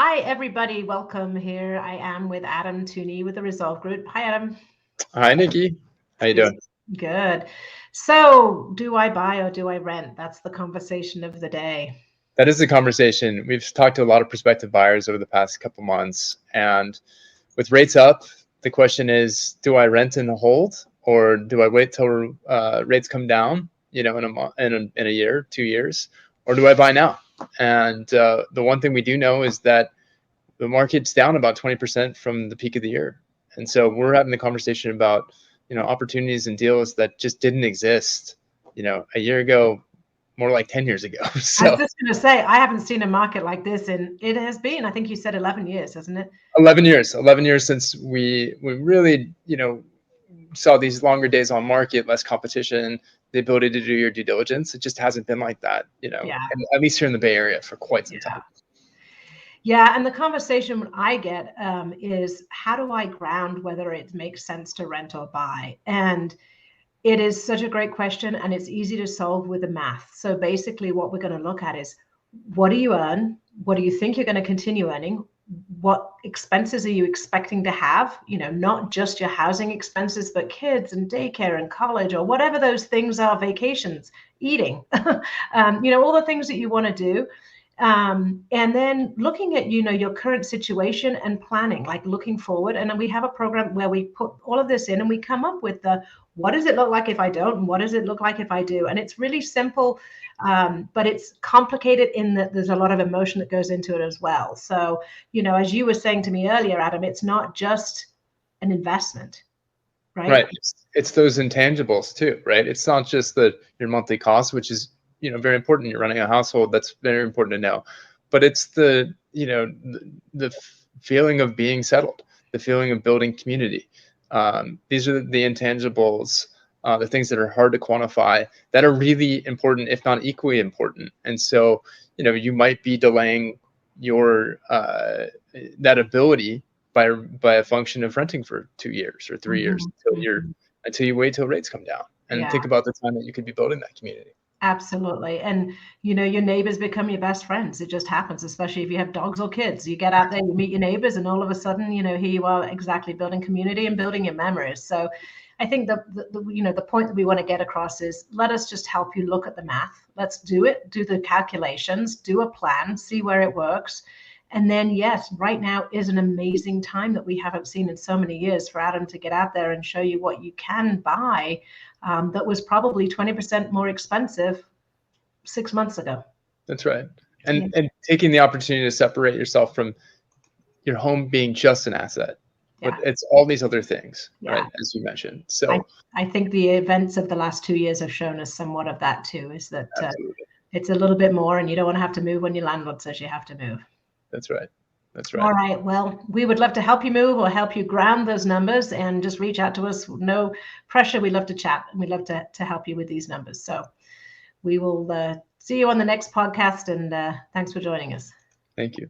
Hi, everybody. Welcome. Here I am with Adam Tooney with the Resolve Group. Hi, Adam. Hi, Nikki. How you doing? Good. So, do I buy or do I rent? That's the conversation of the day. That is the conversation. We've talked to a lot of prospective buyers over the past couple months, and with rates up, the question is: do I rent and hold, or do I wait till rates come down? In a year, 2 years, or do I buy now? And the one thing we do know is that the market's down about 20% from the peak of the year, and so we're having the conversation about opportunities and deals that just didn't exist a year ago, more like 10 years ago. I So was just going to say, I haven't seen a market like this it has been, I think you said 11 years, hasn't it? 11 years since we really, saw these longer days on market, less competition, the ability to do your due diligence. It just hasn't been like that, Yeah. at least here in the Bay Area for quite some Yeah. time. Yeah, and the conversation I get is how do I ground whether it makes sense to rent or buy? And it is such a great question, and it's easy to solve with the math. So basically, what we're going to look at is what do you earn? What do you think you're going to continue earning? What expenses are you expecting to have? Not just your housing expenses, but kids and daycare and college or whatever those things are, vacations, eating, all the things that you want to do. And then looking at your current situation and planning, like looking forward. And then we have a program where we put all of this in and we come up with what does it look like if I don't, and what does it look like if I do? And it's really simple, but it's complicated in that there's a lot of emotion that goes into it as well. So as you were saying to me earlier, Adam, it's not just an investment, right? It's those intangibles too, right? It's not just your monthly cost, which is very important. You're running a household. That's very important to know, but it's the feeling of being settled, the feeling of building community. These are the intangibles, the things that are hard to quantify that are really important, if not equally important. And so you might be delaying your that ability by a function of renting for 2 years or 3 years until you wait till rates come down and think about the time that you could be building that community. Absolutely. And your neighbors become your best friends. It just happens, especially if you have dogs or kids. You get out there, you meet your neighbors, and all of a sudden, here you are exactly building community and building your memories. So I think the point that we want to get across is let us just help you look at the math. Let's do it, do the calculations, do a plan, see where it works. And then, yes, right now is an amazing time that we haven't seen in so many years for Adam to get out there and show you what you can buy that was probably 20% more expensive 6 months ago. That's right. And taking the opportunity to separate yourself from your home being just an asset, but it's all these other things, right? As you mentioned. So I think the events of the last 2 years have shown us somewhat of that too, is that it's a little bit more, and you don't want to have to move when your landlord says you have to move. That's right. All right. Well, we would love to help you move or help you ground those numbers, and just reach out to us. No pressure. We love to chat, and we love to help you with these numbers. So we will see you on the next podcast, and thanks for joining us. Thank you.